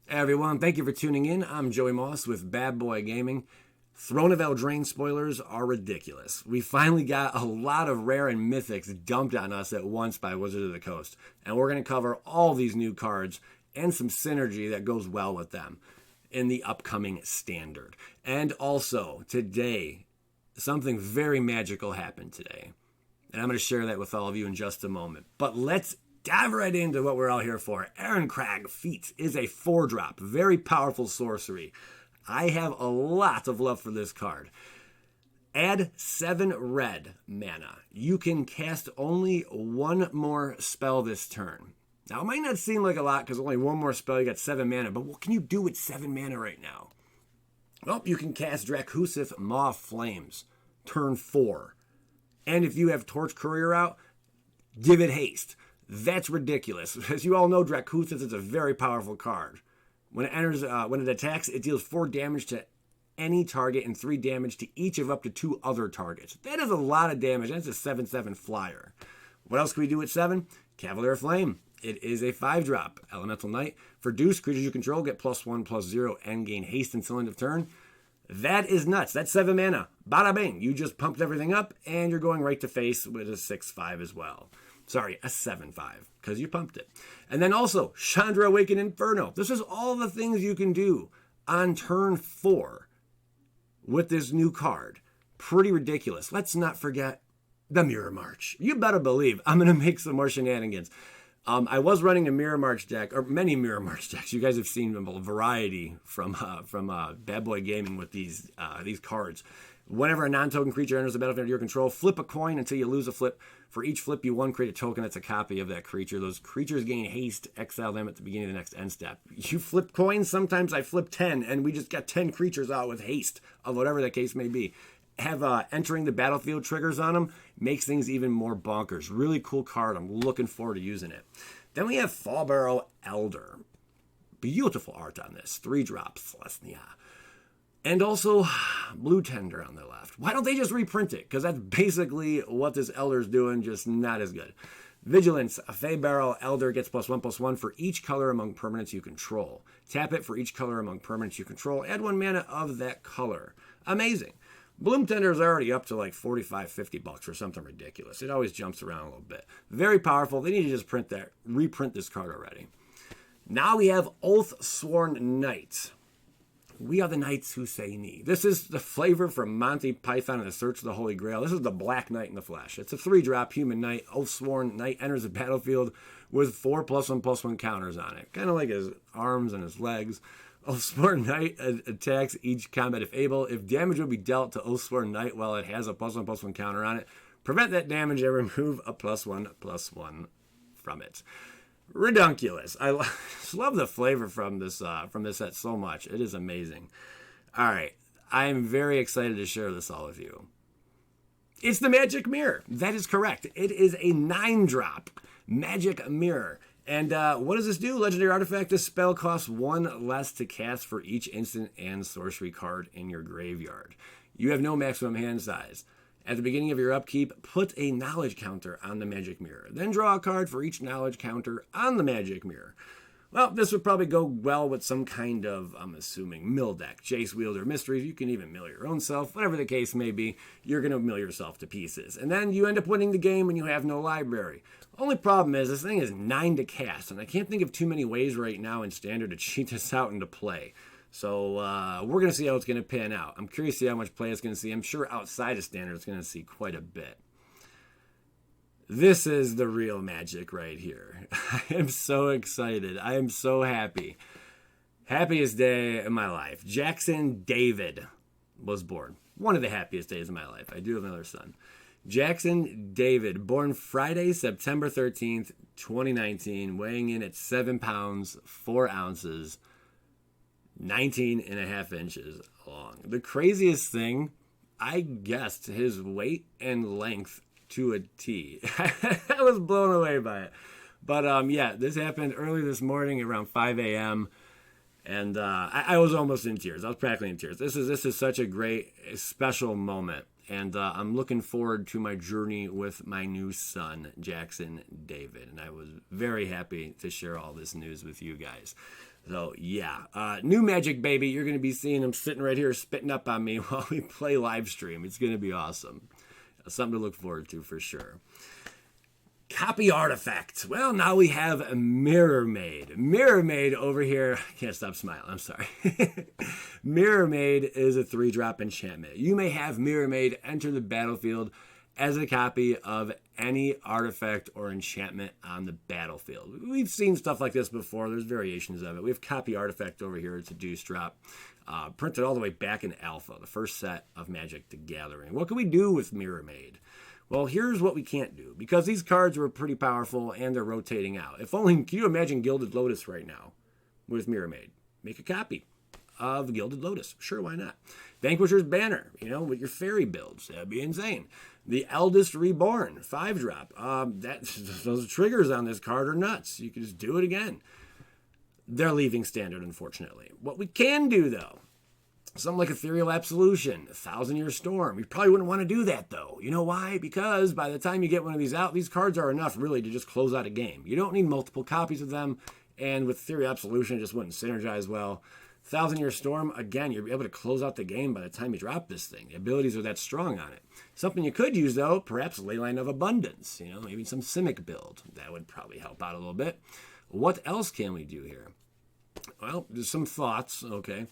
Hey everyone, thank you for tuning in. I'm Joey Moss with Bad Boy Gaming. Throne of Eldraine spoilers are ridiculous. We finally got a lot of rare and mythics dumped on us at once by Wizards of the Coast, and we're going to cover all these new cards and some synergy that goes well with them in the upcoming standard. And also, today, something very magical happened today, and I'm going to share that with all of you in just a moment. But let's dive right into what we're all here for. Ironcrag Feat is a 4-drop, very powerful sorcery. I have a lot of love for this card. Add 7 red mana. You can cast only one more spell this turn. Now, it might not seem like a lot because only one more spell, you got 7 mana, but what can you do with 7 mana right now? Well, you can cast Drakusith Maw Flames, turn 4. And if you have Torch Courier out, give it haste. That's ridiculous. As you all know, Drakusith is a very powerful card. When it attacks, it deals 4 damage to any target and 3 damage to each of up to 2 other targets. That is a lot of damage. That's a 7/7 flyer. What else can we do at 7? Cavalier Flame. It is a 5-drop. Elemental Knight. For Deuce, creatures you control get +1/+0 and gain haste until end of turn. That is nuts. That's 7 mana. Bada bing. You just pumped everything up, and you're going right to face with a 6/5 as well. Sorry, a 7/5, because you pumped it. And then also, Chandra Awakened Inferno. This is all the things you can do on turn 4 with this new card. Pretty ridiculous. Let's not forget the Mirror March. You better believe I'm going to make some more shenanigans. I was running a Mirror March deck, or many Mirror March decks. You guys have seen a variety from Bad Boy Gaming with these cards. Whenever a non-token creature enters the battlefield under your control, flip a coin until you lose a flip. For each flip you won, create a token that's a copy of that creature. Those creatures gain haste, exile them at the beginning of the next end step. You flip coins, sometimes I flip 10, and we just got 10 creatures out with haste, of whatever the case may be. Have entering the battlefield triggers on them, makes things even more bonkers. Really cool card. I'm looking forward to using it. Then we have Fallbarrow Elder. Beautiful art on this. 3-drop, Celestia. And also, Blue Tender on the left. Why don't they just reprint it? Because that's basically what this Elder's doing, just not as good. Vigilance, a Fallbarrow Elder gets +1/+1 for each color among permanents you control. Tap it for each color among permanents you control. Add 1 mana of that color. Amazing. Bloom Tender is already up to like $45-50 or something ridiculous. It always jumps around a little bit. Very powerful. They need to just reprint this card already. Now we have Oathsworn Knight. We are the knights who say nee. This is the flavor from Monty Python and the Search of the Holy Grail. This is the Black Knight in the flesh. It's a 3-drop human knight. Oathsworn Knight enters the battlefield with 4 +1/+1 counters on it. Kind of like his arms and his legs. Oathsworn Knight attacks each combat if able. If damage will be dealt to Oathsworn Knight while it has a +1/+1 counter on it, prevent that damage and remove a +1/+1 from it. Redunculous. I love the flavor from this set so much. It is amazing. All right, I am very excited to share this all with you. It's the Magic Mirror. That is correct. It is a 9-drop Magic Mirror. And what does this do? Legendary artifact. This spell costs 1 less to cast for each instant and sorcery card in your graveyard. You have no maximum hand size. At the beginning of your upkeep, put a knowledge counter on the Magic Mirror. Then draw a card for each knowledge counter on the Magic Mirror. Well, this would probably go well with some kind of, I'm assuming, mill deck. Jace Wielder Mysteries. You can even mill your own self. Whatever the case may be, you're going to mill yourself to pieces. And then you end up winning the game and you have no library. Only problem is this thing is 9 to cast, and I can't think of too many ways right now in Standard to cheat this out into play. So we're going to see how it's going to pan out. I'm curious to see how much play it's going to see. I'm sure outside of Standard it's going to see quite a bit. This is the real magic right here. I am so excited. I am so happy. Happiest day of my life. Jackson David was born. One of the happiest days of my life. I do have another son. Jackson David, born Friday, September 13th, 2019, weighing in at 7 pounds, 4 ounces, 19.5 inches long. The craziest thing, I guessed his weight and length to a T. I was blown away by it. But yeah, this happened early this morning around 5 a.m. And I was almost in tears. I was practically in tears. This is such a great, special moment. And I'm looking forward to my journey with my new son, Jackson David. And I was very happy to share all this news with you guys. So, yeah. New Magic, baby. You're going to be seeing him sitting right here spitting up on me while we play live stream. It's going to be awesome. Something to look forward to for sure. Copy artifact. Well, now we have a Mirror Maid. Mirror Maid over here. I can't stop smiling. I'm sorry. Mirror Maid is a 3-drop enchantment. You may have Mirror Maid enter the battlefield as a copy of any artifact or enchantment on the battlefield. We've seen stuff like this before. There's variations of it. We have copy artifact over here. It's a deuce drop. Printed all the way back in Alpha, the first set of Magic the Gathering. What can we do with Mirror Maid? Well, here's what we can't do. Because these cards were pretty powerful and they're rotating out. If only, can you imagine Gilded Lotus right now with Mirror Maid? Make a copy of Gilded Lotus. Sure, why not? Vanquisher's Banner, with your fairy builds. That'd be insane. The Eldest Reborn, 5-drop. Those triggers on this card are nuts. You can just do it again. They're leaving standard, unfortunately. What we can do, though, something like Ethereal Absolution, 1,000-Year Storm. You probably wouldn't want to do that, though. You know why? Because by the time you get one of these out, these cards are enough, really, to just close out a game. You don't need multiple copies of them, and with Ethereal Absolution, it just wouldn't synergize well. 1,000-Year Storm, again, you're able to close out the game by the time you drop this thing. The abilities are that strong on it. Something you could use, though, perhaps Leyline of Abundance. Maybe some Simic build. That would probably help out a little bit. What else can we do here? Well, there's some thoughts, okay.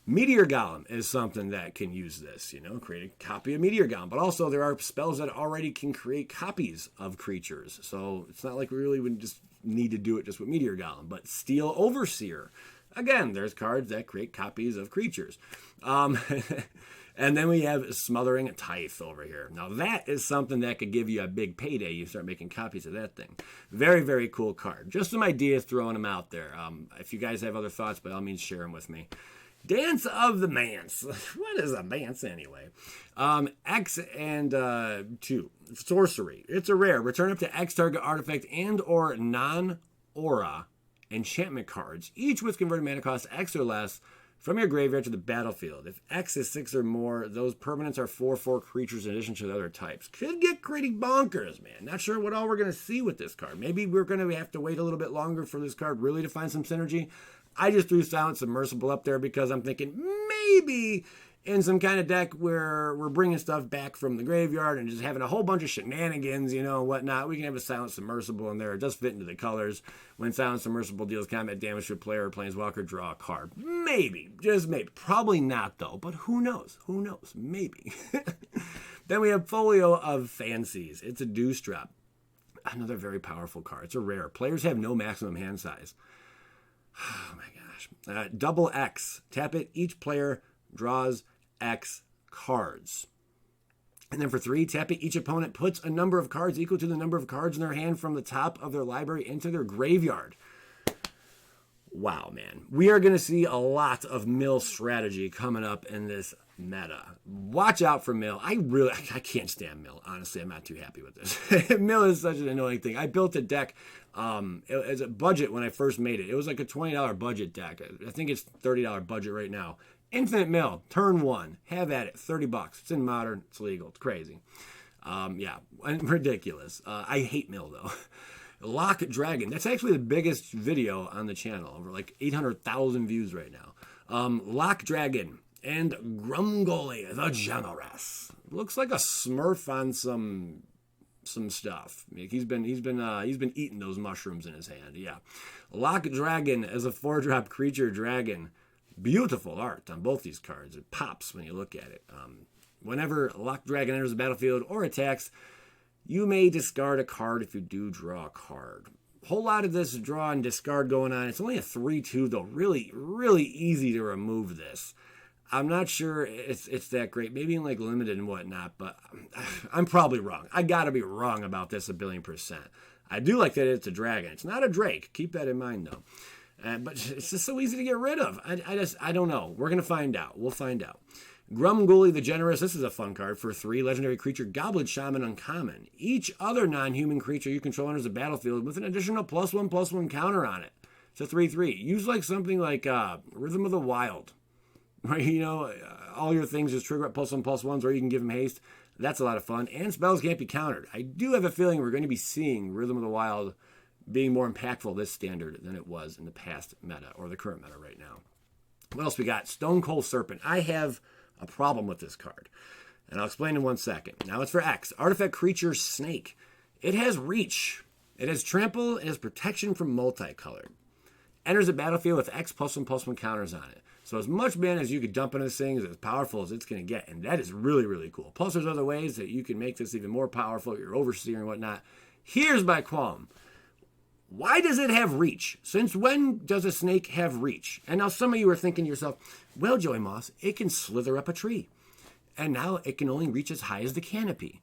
Meteor Golem is something that can use this, create a copy of Meteor Golem. But also there are spells that already can create copies of creatures. So it's not like we really would just need to do it just with Meteor Golem. But Steel Overseer. Again, there's cards that create copies of creatures. And then we have Smothering Tithe over here. Now that is something that could give you a big payday. You start making copies of that thing. Very, very cool card. Just some ideas, throwing them out there. If you guys have other thoughts, by all means, share them with me. Dance of the Mance. What is a Mance anyway? X and 2. Sorcery. It's a rare. Return up to X target artifact and or non-aura enchantment cards, each with converted mana cost X or less, from your graveyard to the battlefield. If X is 6 or more, those permanents are 4/4 creatures in addition to the other types. Could get pretty bonkers, man. Not sure what all we're going to see with this card. Maybe we're going to have to wait a little bit longer for this card really to find some synergy. I just threw Silent Submersible up there because I'm thinking maybe in some kind of deck where we're bringing stuff back from the graveyard and just having a whole bunch of shenanigans, whatnot, we can have a Silent Submersible in there. It does fit into the colors. When Silent Submersible deals combat damage to a player or planeswalker, draw a card. Maybe. Just maybe. Probably not, though. But who knows? Who knows? Maybe. Then we have Folio of Fancies. It's a deuce drop. Another very powerful card. It's a rare. Players have no maximum hand size. Oh, my gosh. Double X. Tap it. Each player draws X cards. And then for 3, tap it. Each opponent puts a number of cards equal to the number of cards in their hand from the top of their library into their graveyard. Wow, man. We are going to see a lot of mill strategy coming up in this meta. Watch out for mill. I can't stand mill. Honestly, I'm not too happy with this. Mill is such an annoying thing. I built a deck as a budget when I first made it. It was like a $20 budget deck. I think it's $30 budget right now. Infinite Mill, turn 1. Have at it. $30. It's in Modern. It's legal. It's crazy. Yeah, ridiculous. I hate Mill, though. Lock Dragon. That's actually the biggest video on the channel. Over like 800,000 views right now. Lock Dragon and Grumgully the Generous. Looks like a Smurf on some stuff. He's been eating those mushrooms in his hand. Yeah. Lock Dragon as a 4-drop creature dragon. Beautiful art on both these cards. It pops when you look at it. Whenever Lock Dragon enters the battlefield or attacks, you may discard a card if you do draw a card. Whole lot of this draw and discard going on. It's only a 3/2 though. Really, really easy to remove this. I'm not sure it's that great. Maybe in like limited and whatnot, but I'm probably wrong. I gotta be wrong about this 1,000,000,000%. I do like that it's a dragon. It's not a drake. Keep that in mind though. But it's just so easy to get rid of. I don't know. We're going to find out. We'll find out. Grumgully the Generous. This is a fun card. For 3, legendary creature, Goblin Shaman uncommon. Each other non-human creature you control enters the battlefield with an additional +1/+1 counter on it. It's a 3/3. Use like something like Rhythm of the Wild. Right? All your things just trigger up +1/+1s, or you can give them haste. That's a lot of fun. And spells can't be countered. I do have a feeling we're going to be seeing Rhythm of the Wild being more impactful this standard than it was in the past meta, or the current meta right now. What else we got? Stone Cold Serpent. I have a problem with this card, and I'll explain in 1 second. Now it's for X. Artifact Creature Snake. It has reach. It has trample. It has protection from multicolored. Enters the battlefield with X +1/+1 counters on it. So as much mana as you could dump into this thing is as powerful as it's going to get. And that is really, really cool. Plus there's other ways that you can make this even more powerful. Your Overseer and whatnot. Here's my qualm. Why does it have reach? Since when does a snake have reach? And now some of you are thinking to yourself, well, Joey Moss, it can slither up a tree. And now it can only reach as high as the canopy.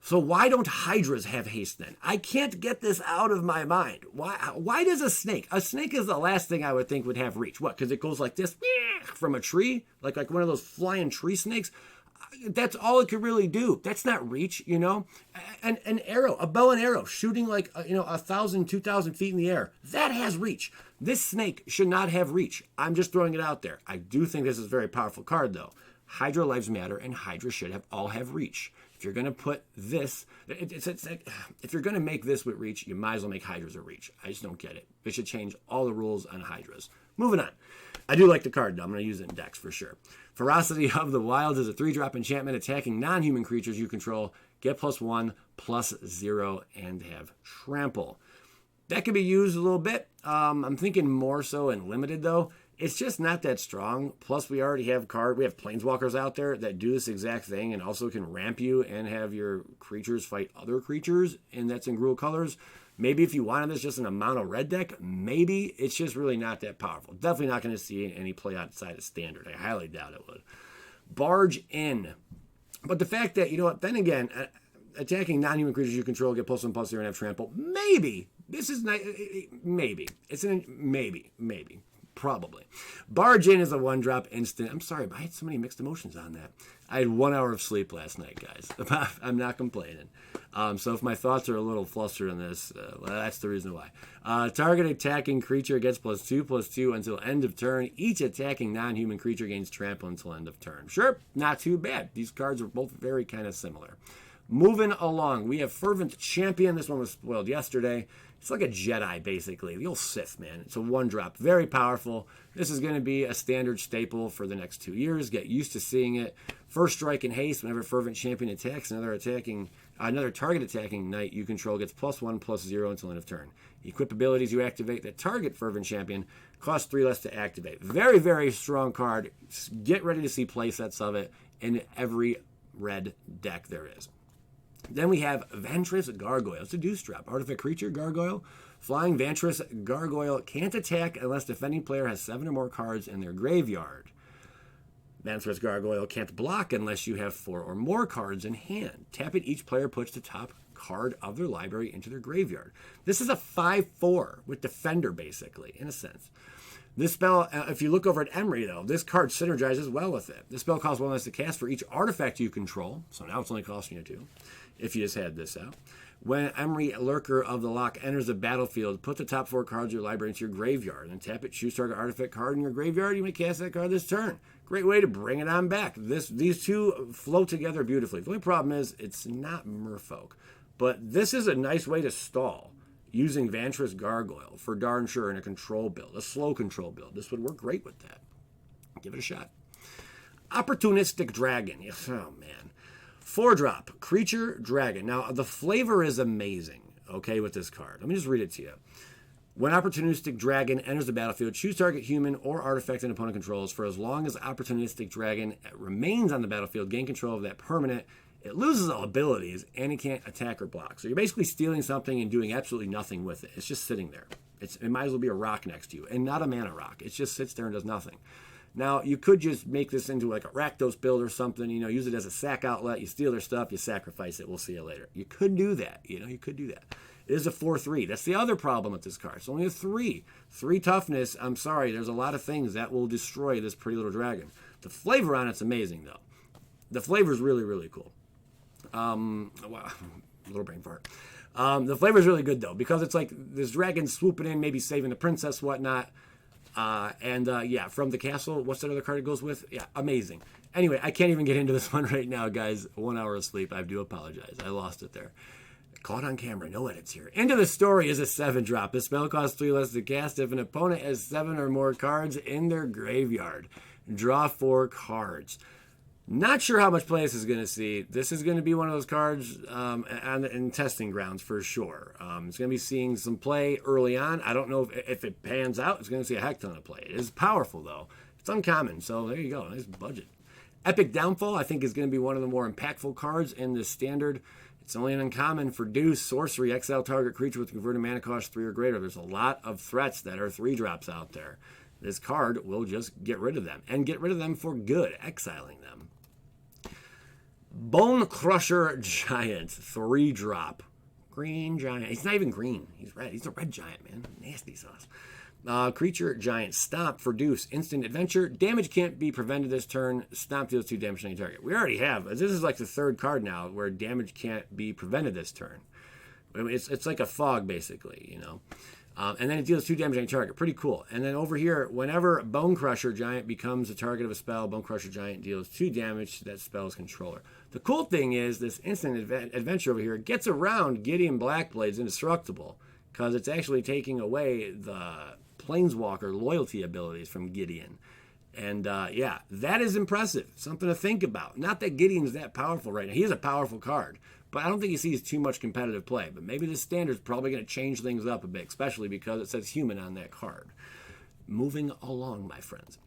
So why don't Hydras have haste then? I can't get this out of my mind. Why does a snake? A snake is the last thing I would think would have reach. What? Because it goes like this from a tree? Like one of those flying tree snakes? That's all it could really do. That's not reach, you know? An arrow, a bow and arrow, shooting like, 1,000, 2,000 feet in the air. That has reach. This snake should not have reach. I'm just throwing it out there. I do think this is a very powerful card, though. Hydra lives matter, and Hydra should all have reach. If you're going to put this, if you're going to make this with reach, you might as well make Hydras a reach. I just don't get it. They should change all the rules on Hydras. Moving on. I do like the card, though. I'm going to use it in decks for sure. Ferocity of the Wilds is a 3-drop enchantment attacking non-human creatures you control. Get +1/+0 and have trample. That could be used a little bit. I'm thinking more so in limited, though. It's just not that strong. Plus, we already have we have planeswalkers out there that do this exact thing and also can ramp you and have your creatures fight other creatures, and that's in Gruul colors. Maybe if you wanted this just in a mono red deck, maybe. It's just really not that powerful. Definitely not going to see any play outside of standard. I highly doubt it would. Barge in. But the fact that, then again, attacking non-human creatures you control, get +1/+0 and have trample. Maybe. This is not, maybe. It's maybe. Probably. Barge in is a 1-drop instant. I'm sorry, but I had so many mixed emotions on that. I had 1 hour of sleep last night, guys. I'm not complaining. So if my thoughts are a little flustered on this, that's the reason why. Target attacking creature gets +2/+2 until end of turn. Each attacking non-human creature gains trample until end of turn. Sure, not too bad. These cards are both very kind of similar. Moving along, we have Fervent Champion. This one was spoiled yesterday. It's like a Jedi, basically. The old Sith, man. It's a 1-drop. Very powerful. This is going to be a standard staple for the next 2 years. Get used to seeing it. First strike and haste. Whenever Fervent Champion attacks, another target attacking knight you control gets +1/+0 until end of turn. Equip abilities you activate that target Fervent Champion cost 3 less to activate. Very, very strong card. Get ready to see playsets of it in every red deck there is. Then we have Vantress Gargoyle. It's a deuce drop. Artifact creature, Gargoyle. Flying Vantress Gargoyle can't attack unless defending player has 7 or more cards in their graveyard. Vantress Gargoyle can't block unless you have 4 or more cards in hand. Tap it, each player puts the top card of their library into their graveyard. This is a 5/4 with Defender, basically, in a sense. This spell, if you look over at Emery, though, this card synergizes well with it. This spell costs 1 less to cast for each artifact you control, so now it's only costing you 2, if you just had this out. When Emery, Lurker of the Lock, enters the battlefield, put the top 4 cards of your library into your graveyard, and tap it, choose target artifact card in your graveyard, you may cast that card this turn. Great way to bring it on back. These two flow together beautifully. The only problem is it's not Merfolk, but this is a nice way to stall. Using Vantress Gargoyle for darn sure in a control build, a slow control build. This would work great with that. Give it a shot. Opportunistic Dragon. Yes, oh, man. 4-drop. Creature Dragon. Now, the flavor is amazing, okay, with this card. Let me just read it to you. When Opportunistic Dragon enters the battlefield, choose target human or artifact an opponent controls. For as long as Opportunistic Dragon remains on the battlefield, gain control of that permanent. It loses all abilities, and it can't attack or block. So you're basically stealing something and doing absolutely nothing with it. It's just sitting there. It might as well be a rock next to you, and not a mana rock. It just sits there and does nothing. Now, you could just make this into like a Rakdos build or something, use it as a sack outlet. You steal their stuff, you sacrifice it, we'll see you later. You could do that, you could do that. It is a 4/3. That's the other problem with this card. It's only a 3. 3 toughness. I'm sorry, there's a lot of things that will destroy this pretty little dragon. The flavor on it's amazing, though. The flavor is really, really cool. Wow, little brain fart. The flavor is really good, though, because it's like this dragon swooping in, maybe saving the princess, whatnot. Yeah, from the castle. What's that other card it goes with? Yeah, amazing. Anyway, I can't even get into this one right now, guys. 1 hour of sleep. I do apologize. I lost it there. Caught on camera, no edits here. End of the Story is a 7-drop. The spell costs 3 less to cast if an opponent has 7 or more cards in their graveyard. Draw 4 cards. Not sure how much play this is going to see. This is going to be one of those cards in testing grounds for sure. It's going to be seeing some play early on. I don't know if it pans out. It's going to see a heck ton of play. It is powerful, though. It's uncommon, so there you go. Nice budget. Epic Downfall, I think, is going to be one of the more impactful cards in this standard. It's only an uncommon for Deuce, Sorcery, exile target creature with converted mana cost 3 or greater. There's a lot of threats that are 3-drops out there. This card will just get rid of them, and get rid of them for good, exiling them. Bonecrusher Giant, 3-drop. Green Giant. He's not even green. He's red. He's a red giant, man. Nasty sauce. Creature Giant. Stomp for Deuce. Instant adventure. Damage can't be prevented this turn. Stomp deals 2 damage to any target. We already have. This is like the 3rd card now where damage can't be prevented this turn. It's like a fog, basically, you know. And then it deals 2 damage to any target. Pretty cool. And then over here, whenever Bonecrusher Giant becomes the target of a spell, Bonecrusher Giant deals 2 damage to that spell's controller. The cool thing is this instant adventure over here gets around Gideon Blackblade's Indestructible because it's actually taking away the Planeswalker loyalty abilities from Gideon. And yeah, that is impressive. Something to think about. Not that Gideon's that powerful right now. He is a powerful card, but I don't think he sees too much competitive play. But maybe the standard's probably going to change things up a bit, especially because it says human on that card. Moving along, my friends.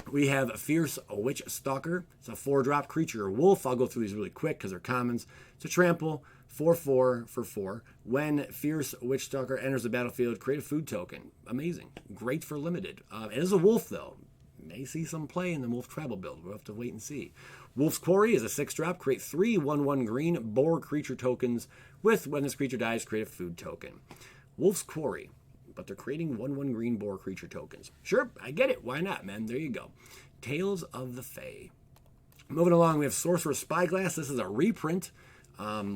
We have Fierce Witch Stalker. It's a 4-drop creature. Wolf. I'll go through these really quick because they're commons. It's a trample. 4/4 for 4. When Fierce Witch Stalker enters the battlefield, create a food token. Amazing. Great for limited. It is a wolf, though. May see some play in the Wolf Tribal build. We'll have to wait and see. Wolf's Quarry is a 6-drop. Create 3 1/1 green boar creature tokens with, when this creature dies, create a food token. Wolf's Quarry. But they're creating 1/1 green boar creature tokens. Sure, I get it. Why not, man? There you go. Tales of the Fae. Moving along, we have Sorcerer Spyglass. This is a reprint,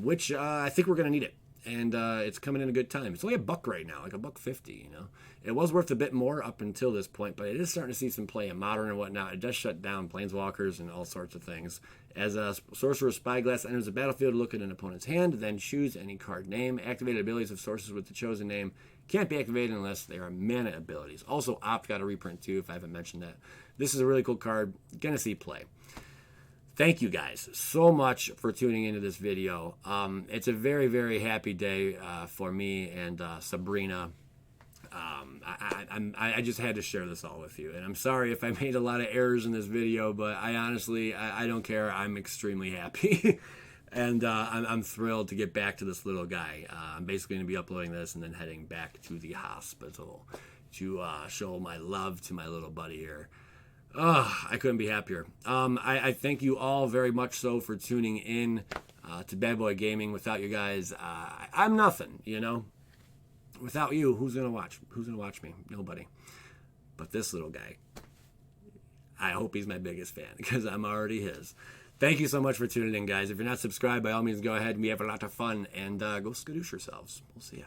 which I think we're going to need it. And it's coming in a good time. It's only $1 right now, like $1.50, you know. It was worth a bit more up until this point, but it is starting to see some play in Modern and whatnot. It does shut down Planeswalkers and all sorts of things. As a Sorcerer Spyglass enters the battlefield, look at an opponent's hand, then choose any card name. Activated abilities of sources with the chosen name can't be activated unless they are mana abilities. Also, Opt got a reprint too, if I haven't mentioned that. This is a really cool card. Gonna see play. Thank you guys so much for tuning into this video. It's a very, very happy day for me and Sabrina. I just had to share this all with you. And I'm sorry if I made a lot of errors in this video, but I honestly, I don't care. I'm extremely happy. And I'm thrilled to get back to this little guy. I'm basically going to be uploading this and then heading back to the hospital to show my love to my little buddy here. Oh, I couldn't be happier. I thank you all very much so for tuning in to Bad Boy Gaming. Without you guys, I'm nothing, you know? Without you, who's going to watch? Who's going to watch me? Nobody. But this little guy, I hope he's my biggest fan because I'm already his. Thank you so much for tuning in, guys. If you're not subscribed, by all means, go ahead. We have a lot of fun, and go skadoosh yourselves. We'll see ya.